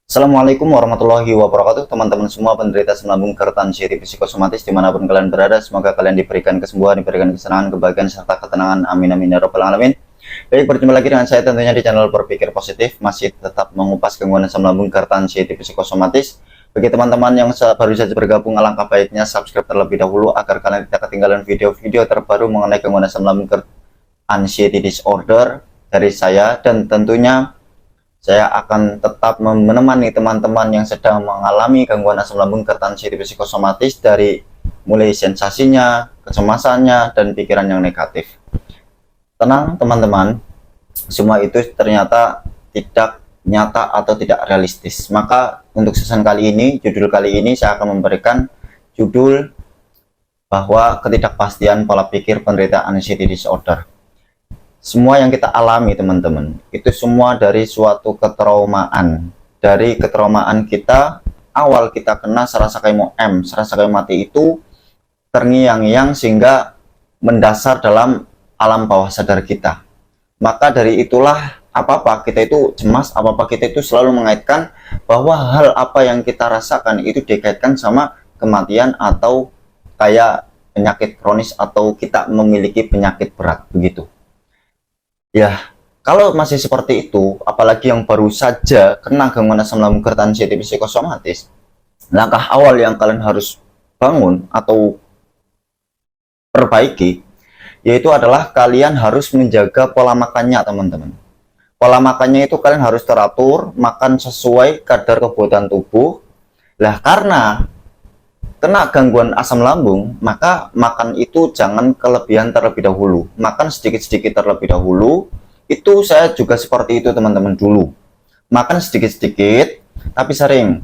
Assalamualaikum warahmatullahi wabarakatuh, teman-teman semua penderita asam lambung, keretan, nyeri psikosomatis dimanapun kalian berada. Semoga kalian diberikan kesembuhan, diberikan kesenangan, kebahagiaan, serta ketenangan. Amin amin ya rabbal alamin. Baik, berjumpa lagi dengan saya tentunya di channel Berpikir Positif, masih tetap mengupas gangguan asam lambung, keretan, nyeri psikosomatis. Bagi teman-teman yang baru saja bergabung, alangkah baiknya subscribe terlebih dahulu agar kalian tidak ketinggalan video-video terbaru mengenai gangguan asam lambung, anxiety disorder dari saya. Dan tentunya saya akan tetap menemani teman-teman yang sedang mengalami gangguan asam lambung, keretan, nyeri psikosomatis dari mulai sensasinya, kecemasannya, dan pikiran yang negatif. Tenang teman-teman, semua itu ternyata tidak nyata atau tidak realistis. Maka untuk season kali ini, judul kali ini saya akan memberikan judul bahwa ketidakpastian pola pikir penderita anxiety disorder. Semua yang kita alami teman-teman, itu semua dari suatu ketraumaan. Dari ketraumaan kita, awal kita kena serasa kayak mau serasa kayak mati itu terngiang-ngiang sehingga mendasar dalam alam bawah sadar kita. Maka dari itulah apa-apa kita itu cemas, apa-apa kita itu selalu mengaitkan bahwa hal apa yang kita rasakan itu dikaitkan sama kematian atau kayak penyakit kronis atau kita memiliki penyakit berat begitu. Ya, kalau masih seperti itu, apalagi yang baru saja kena gangguan asam lambung, keretan, nyeri psikosomatis, langkah awal yang kalian harus bangun atau perbaiki, yaitu adalah kalian harus menjaga pola makannya teman-teman. Pola makannya itu kalian harus teratur, makan sesuai kadar kebutuhan tubuh. Lah karena kena gangguan asam lambung, maka makan itu jangan kelebihan terlebih dahulu. Makan sedikit-sedikit terlebih dahulu. Itu saya juga seperti itu teman-teman dulu. Makan sedikit-sedikit, tapi sering.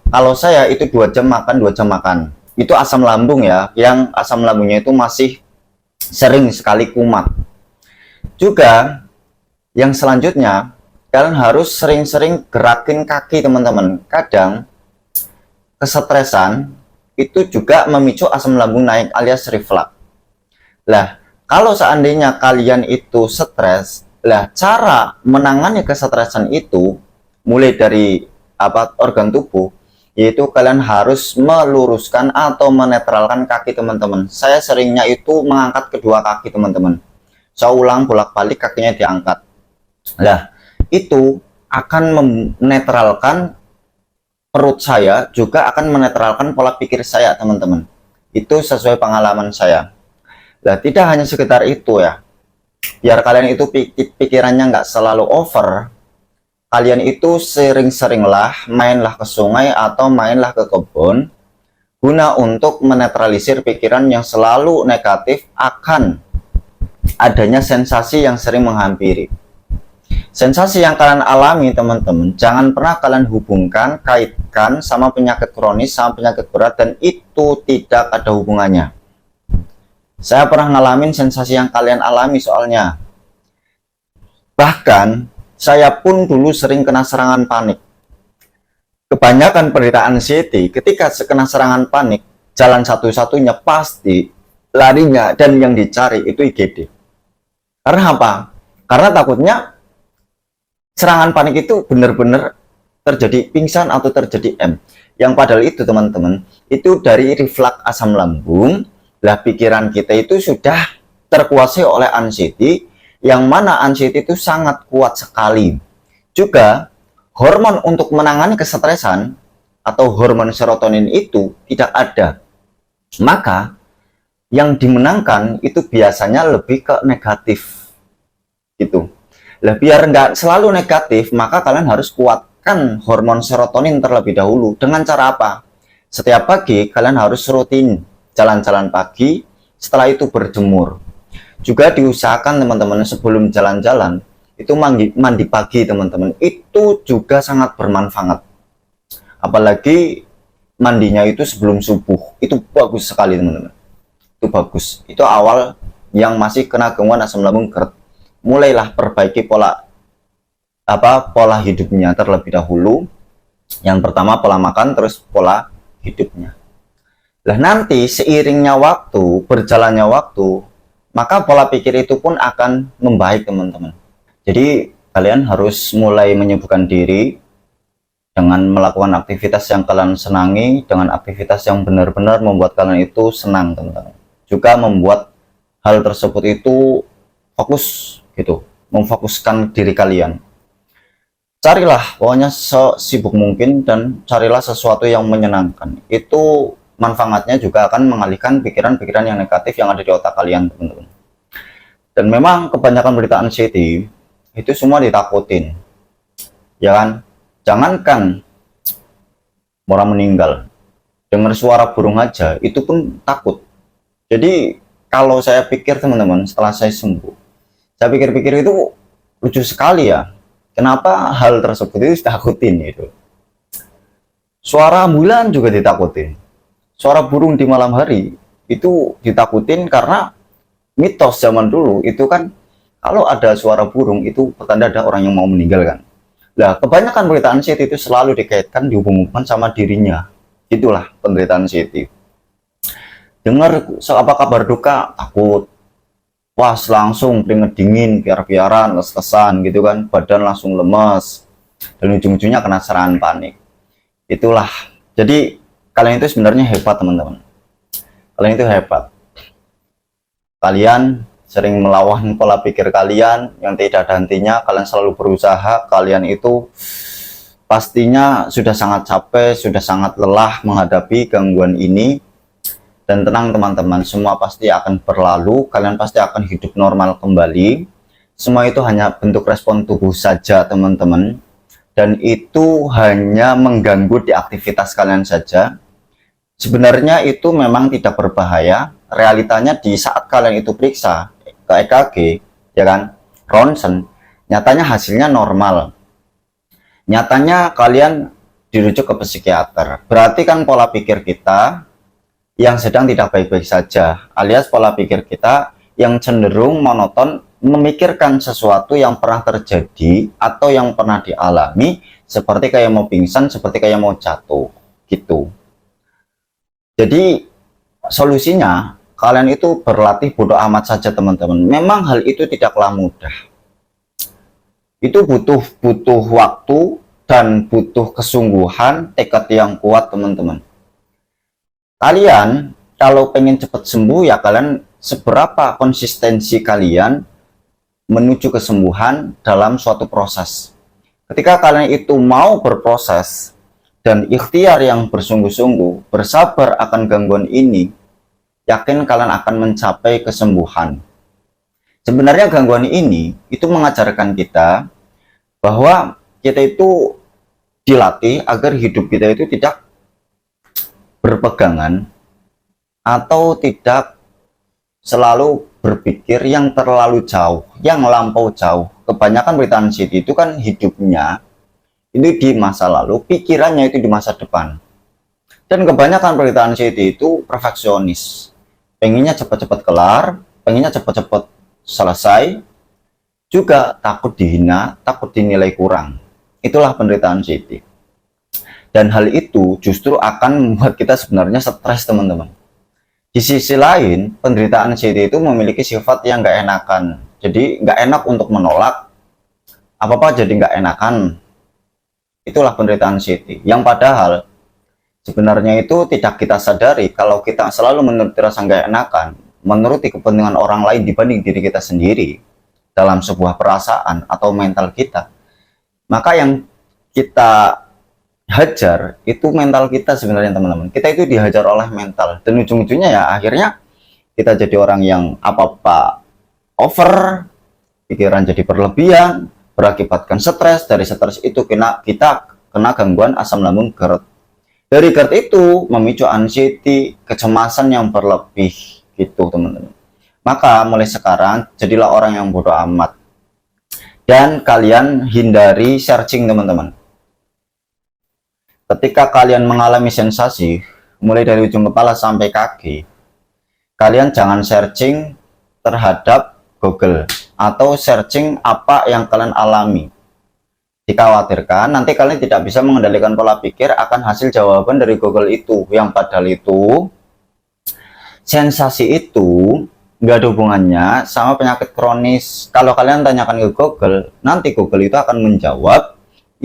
Kalau saya itu 2 jam makan, 2 jam makan. Itu asam lambung ya, yang asam lambungnya itu masih sering sekali kumat. Juga, yang selanjutnya, kalian harus sering-sering gerakin kaki teman-teman. Kadang, kesetresan, itu juga memicu asam lambung naik alias reflux. Lah, kalau seandainya kalian itu stres, lah cara menangani kesetresan itu mulai dari organ tubuh, yaitu kalian harus meluruskan atau menetralkan kaki teman-teman. Saya seringnya itu mengangkat kedua kaki teman-teman. Saya ulang bolak-balik kakinya diangkat. Lah, itu akan menetralkan perut saya, juga akan menetralkan pola pikir saya teman-teman. Itu sesuai pengalaman saya. Nah, tidak hanya sekedar itu ya, biar kalian itu pikirannya nggak selalu over, kalian itu sering-seringlah mainlah ke sungai atau mainlah ke kebun, guna untuk menetralisir pikiran yang selalu negatif akan adanya sensasi yang sering menghampiri. Sensasi yang kalian alami teman-teman, jangan pernah kalian hubungkan, kaitkan sama penyakit kronis, sama penyakit berat, dan itu tidak ada hubungannya. Saya pernah ngalamin sensasi yang kalian alami soalnya. Bahkan, saya pun dulu sering kena serangan panik. Kebanyakan penderita anxiety, ketika kena serangan panik, jalan satu-satunya pasti larinya dan yang dicari itu IGD. Karena apa? Karena takutnya serangan panik itu benar-benar terjadi pingsan atau terjadi yang padahal itu teman-teman, itu dari reflux asam lambung. Lah pikiran kita itu sudah terkuasai oleh anxiety, yang mana anxiety itu sangat kuat sekali. Juga hormon untuk menangani kesetresan atau hormon serotonin itu tidak ada. Maka yang dimenangkan itu biasanya lebih ke negatif gitu. Lah biar nggak selalu negatif, maka kalian harus kuatkan hormon serotonin terlebih dahulu. Dengan cara apa? Setiap pagi kalian harus rutin jalan-jalan pagi, setelah itu berjemur. Juga diusahakan teman-teman sebelum jalan-jalan itu mandi pagi teman-teman. Itu juga sangat bermanfaat. Apalagi mandinya itu sebelum subuh. Itu bagus sekali teman-teman. Itu bagus. Itu awal yang masih kena gangguan asam lambung, mulailah perbaiki pola hidupnya terlebih dahulu. Yang pertama pola makan, terus pola hidupnya. Lah nanti seiringnya waktu, berjalannya waktu, maka pola pikir itu pun akan membaik teman-teman. Jadi kalian harus mulai menyibukkan diri dengan melakukan aktivitas yang kalian senangi, dengan aktivitas yang benar-benar membuat kalian itu senang, teman-teman. Juga membuat hal tersebut itu fokus gitu, memfokuskan diri kalian. Carilah pokoknya sesibuk mungkin dan carilah sesuatu yang menyenangkan. Itu manfaatnya juga akan mengalihkan pikiran-pikiran yang negatif yang ada di otak kalian, teman-teman. Dan memang kebanyakan berita anxiety itu semua ditakutin, ya kan? Jangankan orang meninggal, dengar suara burung aja itu pun takut. Jadi kalau saya pikir, teman-teman, setelah saya sembuh, saya pikir-pikir itu lucu sekali ya. Kenapa hal tersebut itu ditakutin itu? Suara ambulan juga ditakutin. Suara burung di malam hari itu ditakutin karena mitos zaman dulu itu kan kalau ada suara burung itu pertanda ada orang yang mau meninggal kan. Nah, kebanyakan penderitaan anxiety itu selalu dikaitkan dihubungkan sama dirinya. Itulah penderitaan anxiety. Dengar apa kabar duka, takut. Pas langsung keringet dingin, piar-piaran, les-lesan gitu kan, badan langsung lemes, dan ujung-ujungnya kena serangan panik. Itulah. Jadi kalian itu sebenarnya hebat, teman-teman. Kalian itu hebat. Kalian sering melawan pola pikir kalian yang tidak ada hentinya. Kalian selalu berusaha. Kalian itu pastinya sudah sangat capek, sudah sangat lelah menghadapi gangguan ini. Dan tenang, teman-teman, semua pasti akan berlalu, kalian pasti akan hidup normal kembali. Semua itu hanya bentuk respon tubuh saja, teman-teman. Dan itu hanya mengganggu di aktivitas kalian saja. Sebenarnya itu memang tidak berbahaya. Realitanya di saat kalian itu periksa ke EKG, ya kan, ronsen, nyatanya hasilnya normal. Nyatanya kalian dirujuk ke psikiater. Berarti kan pola pikir kita yang sedang tidak baik-baik saja, alias pola pikir kita yang cenderung monoton, memikirkan sesuatu yang pernah terjadi atau yang pernah dialami, seperti kayak mau pingsan, seperti kayak mau jatuh gitu. Jadi solusinya kalian itu berlatih bodoh amat saja, teman-teman. Memang hal itu tidaklah mudah, itu butuh waktu dan butuh kesungguhan, tekad yang kuat, teman-teman. Kalian kalau pengen cepat sembuh ya kalian seberapa konsistensi kalian menuju kesembuhan dalam suatu proses. Ketika kalian itu mau berproses dan ikhtiar yang bersungguh-sungguh, bersabar akan gangguan ini, yakin kalian akan mencapai kesembuhan. Sebenarnya gangguan ini itu mengajarkan kita bahwa kita itu dilatih agar hidup kita itu tidak berpegangan atau tidak selalu berpikir yang terlalu jauh, yang lampau jauh. Kebanyakan berita anxiety itu kan hidupnya itu di masa lalu, pikirannya itu di masa depan. Dan kebanyakan berita anxiety itu perfeksionis, pengennya cepat-cepat kelar, pengennya cepat-cepat selesai, juga takut dihina, takut dinilai kurang. Itulah penderitaan anxiety. Dan hal itu justru akan membuat kita sebenarnya stres, teman-teman. Di sisi lain, penderitaan anxiety itu memiliki sifat yang nggak enakan. Jadi nggak enak untuk menolak, apa-apa jadi nggak enakan. Itulah penderitaan anxiety. Yang padahal sebenarnya itu tidak kita sadari kalau kita selalu menuruti rasa nggak enakan, menuruti kepentingan orang lain dibanding diri kita sendiri dalam sebuah perasaan atau mental kita. Maka yang kita hajar itu mental kita sebenarnya, teman-teman. Kita itu dihajar oleh mental, dan ujung-ujungnya ya akhirnya kita jadi orang yang apa-apa over, pikiran jadi berlebihan, berakibatkan stres. Dari stres itu kita kena gangguan asam lambung GERD. Dari GERD itu memicu anxiety, kecemasan yang berlebih gitu, teman-teman. Maka mulai sekarang jadilah orang yang bodoh amat, dan kalian hindari searching, teman-teman. Ketika kalian mengalami sensasi mulai dari ujung kepala sampai kaki, kalian jangan searching terhadap Google atau searching apa yang kalian alami. Dikhawatirkan nanti kalian tidak bisa mengendalikan pola pikir akan hasil jawaban dari Google itu, yang padahal itu sensasi itu nggak ada hubungannya sama penyakit kronis. Kalau kalian tanyakan ke Google, nanti Google itu akan menjawab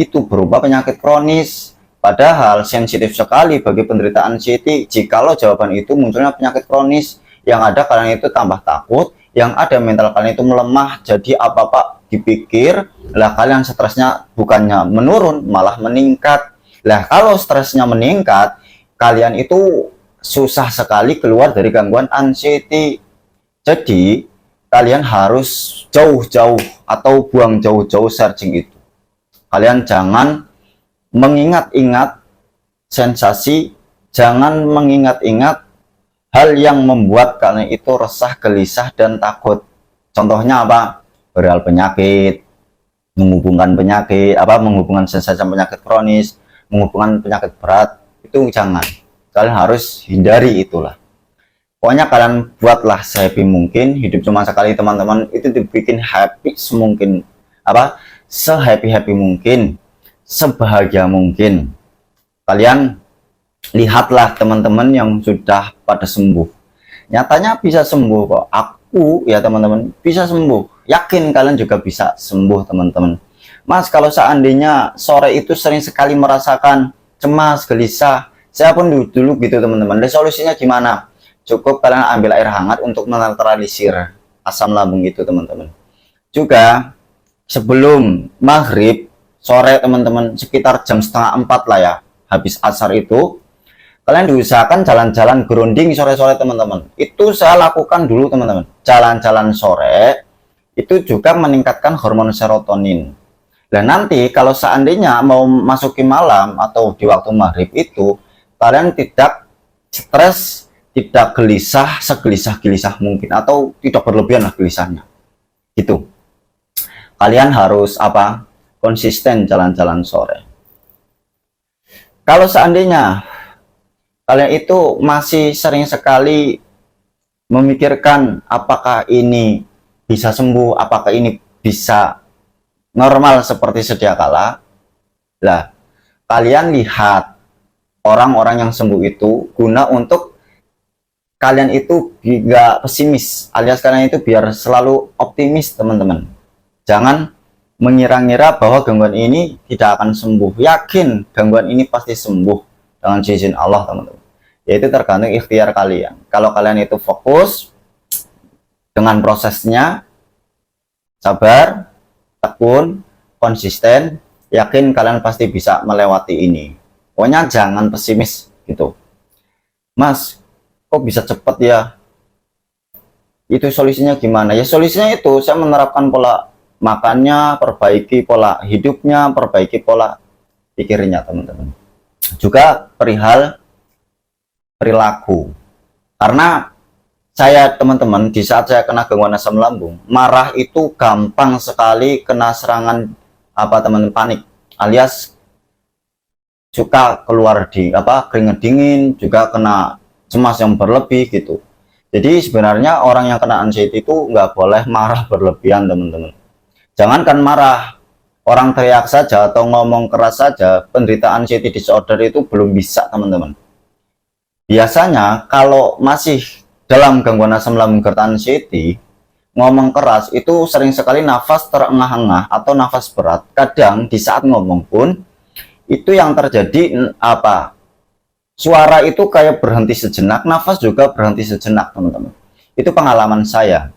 itu berupa penyakit kronis. Padahal sensitif sekali bagi penderita anxiety jikalau jawaban itu munculnya penyakit kronis. Yang ada kalian itu tambah takut, yang ada mental kalian itu melemah, jadi apa-apa dipikir, lah kalian stresnya bukannya menurun, malah meningkat. Lah kalau stresnya meningkat, kalian itu susah sekali keluar dari gangguan anxiety. Jadi kalian harus jauh-jauh atau buang jauh-jauh searching itu. Kalian jangan mengingat-ingat sensasi, jangan mengingat-ingat hal yang membuat kalian itu resah, gelisah, dan takut. Contohnya apa? Perihal penyakit, menghubungkan penyakit, menghubungkan sensasi penyakit kronis, menghubungkan penyakit berat, itu jangan. Kalian harus hindari itulah. Pokoknya kalian buatlah sehappy mungkin. Hidup cuma sekali teman-teman, itu dibikin happy semungkin, sehappy mungkin, sebahagia mungkin. Kalian lihatlah teman-teman yang sudah pada sembuh, nyatanya bisa sembuh kok. Aku ya teman-teman bisa sembuh, yakin kalian juga bisa sembuh teman-teman. Mas, kalau seandainya sore itu sering sekali merasakan cemas, gelisah, saya pun dulu gitu teman-teman. Dan solusinya gimana? Cukup kalian ambil air hangat untuk menetralisir asam lambung itu teman-teman. Juga sebelum maghrib sore teman-teman, sekitar jam 3:30 lah ya, habis asar itu kalian diusahakan jalan-jalan grounding sore-sore teman-teman. Itu saya lakukan dulu teman-teman, jalan-jalan sore itu juga meningkatkan hormon serotonin. Dan nanti kalau seandainya mau masuki malam atau di waktu maghrib itu kalian tidak stres, tidak gelisah, segelisah-gelisah mungkin, atau tidak berlebihan lah gelisahnya gitu. Kalian harus konsisten jalan-jalan sore. Kalau seandainya kalian itu masih sering sekali memikirkan apakah ini bisa sembuh, apakah ini bisa normal seperti sedia kala, lah kalian lihat orang-orang yang sembuh itu guna untuk kalian itu tidak pesimis, alias kalian itu biar selalu optimis teman-teman. Jangan mengira-ngira bahwa gangguan ini tidak akan sembuh. Yakin gangguan ini pasti sembuh dengan izin Allah teman-teman. Yaitu tergantung ikhtiar kalian. Kalau kalian itu fokus dengan prosesnya, sabar, tekun, konsisten, yakin kalian pasti bisa melewati ini. Pokoknya jangan pesimis gitu. Mas, kok bisa cepet ya? Itu solusinya gimana? Ya solusinya itu saya menerapkan pola makannya, perbaiki pola hidupnya, perbaiki pola pikirnya teman-teman. Juga perihal perilaku. Karena saya teman-teman, di saat saya kena gangguan asam lambung, marah itu gampang sekali kena serangan teman-teman panik, alias suka keluar keringat dingin, juga kena cemas yang berlebih gitu. Jadi sebenarnya orang yang kena anxiety itu nggak boleh marah berlebihan teman-teman. Jangankan marah, orang teriak saja atau ngomong keras saja, penderita anxiety disorder itu belum bisa teman-teman. Biasanya kalau masih dalam gangguan asam lambung gerd anxiety, ngomong keras itu sering sekali nafas terengah-engah atau nafas berat. Kadang di saat ngomong pun itu yang terjadi suara itu kayak berhenti sejenak, nafas juga berhenti sejenak teman-teman. Itu pengalaman saya.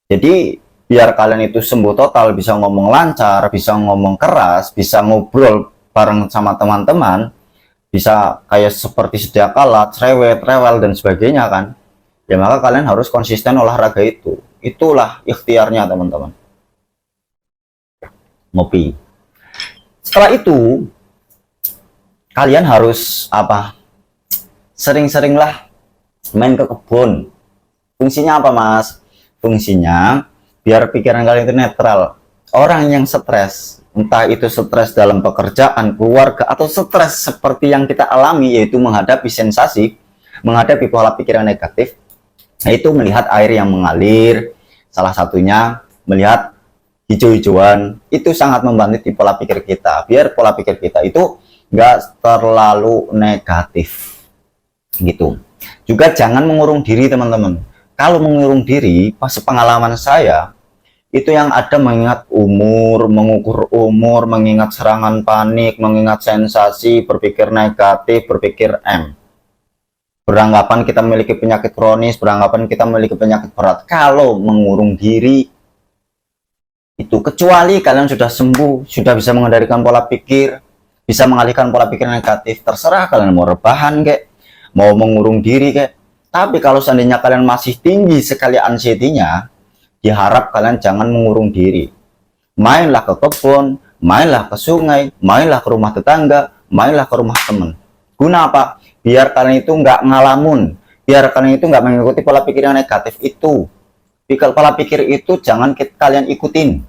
Jadi biar kalian itu sembuh total, bisa ngomong lancar, bisa ngomong keras, bisa ngobrol bareng sama teman-teman, bisa kayak seperti sedia kala, cerewet, rewel, dan sebagainya kan. Ya maka kalian harus konsisten olahraga itu. Itulah ikhtiarnya teman-teman. Ngopi. Setelah itu, kalian harus sering-seringlah main ke kebun. Fungsinya apa mas? Fungsinya biar pikiran kalian itu netral. Orang yang stres, entah itu stres dalam pekerjaan, keluarga, atau stres seperti yang kita alami, yaitu menghadapi sensasi, menghadapi pola pikir yang negatif, yaitu melihat air yang mengalir, salah satunya melihat hijau-hijauan, itu sangat membantu di pola pikir kita, biar pola pikir kita itu nggak terlalu negatif gitu. Juga jangan mengurung diri teman-teman. Kalau mengurung diri, pas pengalaman saya Itu yang ada mengingat umur, mengukur umur, mengingat serangan panik, mengingat sensasi, berpikir negatif, berpikir M. Beranggapan kita memiliki penyakit kronis, beranggapan kita memiliki penyakit berat. Kalau mengurung diri, itu kecuali kalian sudah sembuh, sudah bisa mengendalikan pola pikir, bisa mengalihkan pola pikir negatif, terserah kalian mau rebahan kayak, mau mengurung diri kayak. Tapi kalau seandainya kalian masih tinggi sekali anxiety-nya, diharap kalian jangan mengurung diri. Mainlah ke kebun, mainlah ke sungai, mainlah ke rumah tetangga, mainlah ke rumah teman. Guna apa? Biar kalian itu nggak ngalamun, biar kalian itu nggak mengikuti pola pikir yang negatif itu. Pola pikir itu jangan kalian ikutin.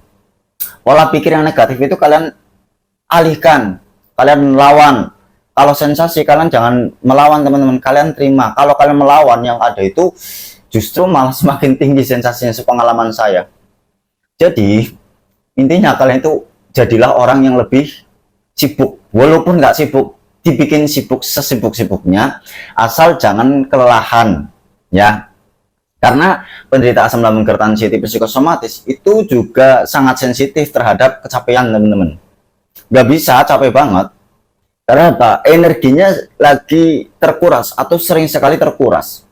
Pola pikir yang negatif itu kalian alihkan, kalian lawan. Kalau sensasi, kalian jangan melawan teman-teman, kalian terima. Kalau kalian melawan, yang ada itu justru malah semakin tinggi sensasinya, sepengalaman saya. Jadi intinya kalian itu jadilah orang yang lebih sibuk, walaupun nggak sibuk, dibikin sibuk sesibuk-sibuknya, asal jangan kelelahan ya. Karena penderita asam lambung GERD anxiety psikosomatis itu juga sangat sensitif terhadap kecapean teman-teman. Nggak bisa capek banget, karena apa? Energinya lagi terkuras atau sering sekali terkuras,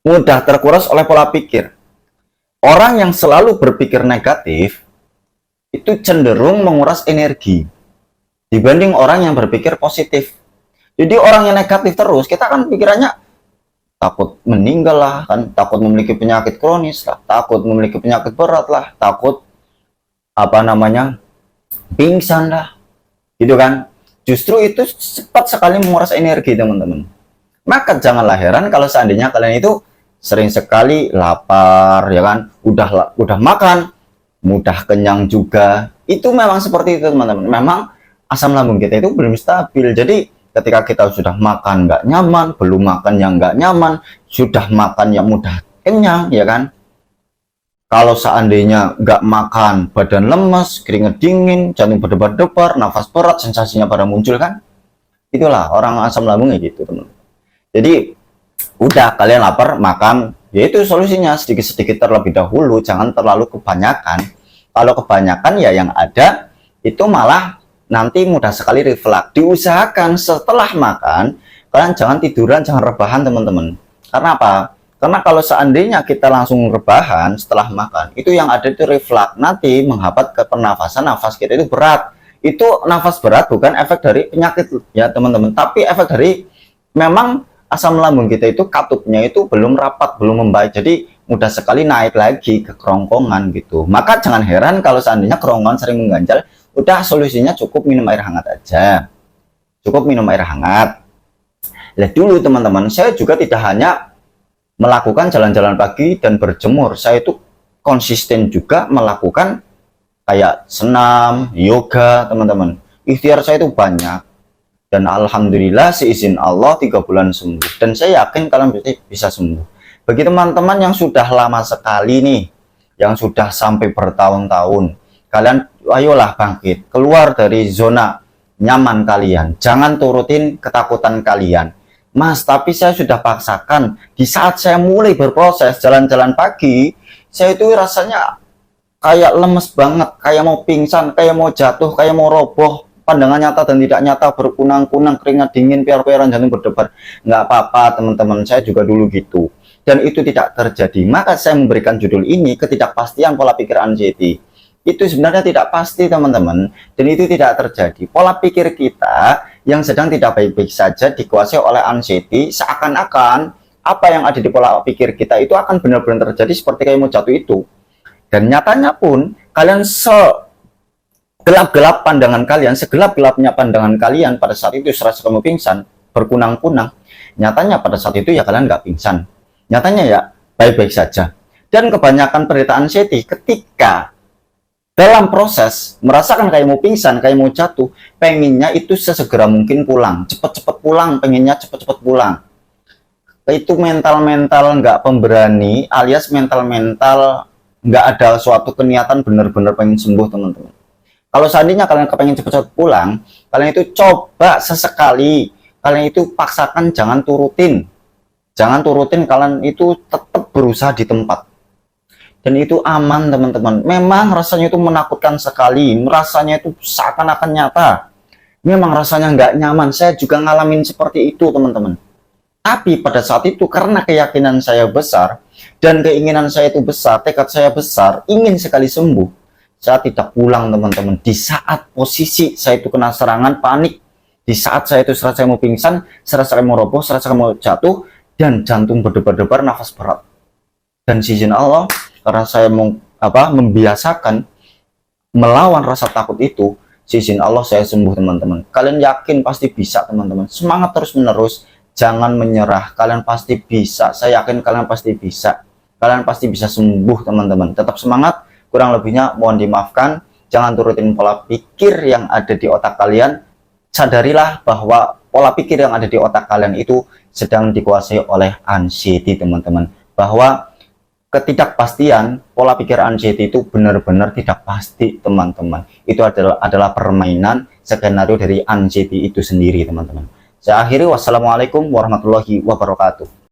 mudah terkuras oleh pola pikir. Orang yang selalu berpikir negatif itu cenderung menguras energi dibanding orang yang berpikir positif. Jadi orang yang negatif terus, kita kan pikirannya takut meninggal lah, kan takut memiliki penyakit kronis lah, takut memiliki penyakit berat lah, takut apa namanya pingsan lah, gitu kan. Justru itu cepat sekali menguras energi teman-teman. Maka janganlah heran kalau seandainya kalian itu sering sekali lapar, ya kan, udah makan mudah kenyang juga. Itu memang seperti itu teman-teman. Memang asam lambung kita itu belum stabil. Jadi ketika kita sudah makan nggak nyaman, belum makan yang nggak nyaman, sudah makan yang mudah kenyang, ya kan. Kalau seandainya nggak makan, badan lemes, keringat dingin, jantung berdebar-debar, nafas berat, sensasinya pada muncul kan. Itulah orang asam lambungnya gitu teman. Jadi udah kalian lapar, makan, yaitu solusinya sedikit-sedikit terlebih dahulu, jangan terlalu kebanyakan. Kalau kebanyakan ya yang ada itu malah nanti mudah sekali reflux. Diusahakan setelah makan kalian jangan tiduran, jangan rebahan teman-teman. Karena apa? Karena kalau seandainya kita langsung rebahan setelah makan, itu yang ada itu reflux, nanti menghambat ke pernafasan, nafas kita itu berat. Itu nafas berat bukan efek dari penyakit ya teman-teman, tapi efek dari memang asam lambung kita itu katupnya itu belum rapat, belum membaik, jadi mudah sekali naik lagi ke kerongkongan gitu. Maka jangan heran kalau seandainya kerongkongan sering mengganjal, udah solusinya cukup minum air hangat aja. Cukup minum air hangat. Lihat dulu teman-teman, saya juga tidak hanya melakukan jalan-jalan pagi dan berjemur, saya itu konsisten juga melakukan kayak senam, yoga teman-teman. Ikhtiar saya itu banyak. Dan alhamdulillah seizin Allah 3 bulan sembuh. Dan saya yakin kalian bisa sembuh. Bagi teman-teman yang sudah lama sekali nih, yang sudah sampai bertahun-tahun, kalian ayolah bangkit, keluar dari zona nyaman kalian. Jangan turutin ketakutan kalian. Mas, tapi saya sudah paksakan. Di saat saya mulai berproses jalan-jalan pagi, saya itu rasanya kayak lemes banget, kayak mau pingsan, kayak mau jatuh, kayak mau roboh. Pandangan nyata dan tidak nyata, berkunang-kunang, keringat dingin, piar-piaran, jantung berdebar. Nggak apa-apa teman-teman, saya juga dulu gitu. Dan itu tidak terjadi. Maka saya memberikan judul ini, ketidakpastian pola pikir anxiety. Itu sebenarnya tidak pasti teman-teman, dan itu tidak terjadi. Pola pikir kita yang sedang tidak baik-baik saja dikuasai oleh anxiety, seakan-akan apa yang ada di pola pikir kita itu akan benar-benar terjadi seperti kayak mau jatuh itu. Dan nyatanya pun kalian segelap-gelap pandangan kalian, segelap-gelapnya pandangan kalian pada saat itu serasa kamu pingsan, berkunang-kunang, nyatanya pada saat itu ya kalian nggak pingsan, nyatanya ya baik-baik saja. Dan kebanyakan penderita anxiety ketika dalam proses merasakan kayak mau pingsan, kayak mau jatuh, pengennya itu sesegera mungkin pulang, cepet-cepet pulang, pengennya cepet-cepet pulang. Itu mental-mental nggak pemberani, alias mental-mental nggak ada suatu keniatan benar-benar pengen sembuh teman-teman. Kalau seandainya kalian kepengen cepet-cepet pulang, kalian itu coba sesekali, kalian itu paksakan, jangan turutin, kalian itu tetap berusaha di tempat. dan itu aman teman-teman. Memang rasanya itu menakutkan sekali, rasanya itu seakan-akan nyata, memang rasanya nggak nyaman. Saya juga ngalamin seperti itu teman-teman. Tapi pada saat itu karena keyakinan saya besar dan keinginan saya itu besar, tekad saya besar, ingin sekali sembuh, saya tidak pulang teman-teman. Di saat posisi saya itu kena serangan panik, di saat saya itu serasa mau pingsan, serasa mau roboh, serasa mau jatuh, dan jantung berdebar-debar, nafas berat. Dan izin Allah, karena saya membiasakan melawan rasa takut itu, izin Allah saya sembuh teman-teman. Kalian yakin pasti bisa teman-teman. Semangat terus menerus, jangan menyerah. Kalian pasti bisa. Saya yakin kalian pasti bisa. Kalian pasti bisa sembuh teman-teman. Tetap semangat. Kurang lebihnya mohon dimaafkan. Jangan turutin pola pikir yang ada di otak kalian. Sadarilah bahwa pola pikir yang ada di otak kalian itu sedang dikuasai oleh anxiety teman-teman. Bahwa ketidakpastian, pola pikir anxiety itu benar-benar tidak pasti teman-teman. Itu adalah permainan skenario dari anxiety itu sendiri teman-teman. Saya akhiri, wassalamualaikum warahmatullahi wabarakatuh.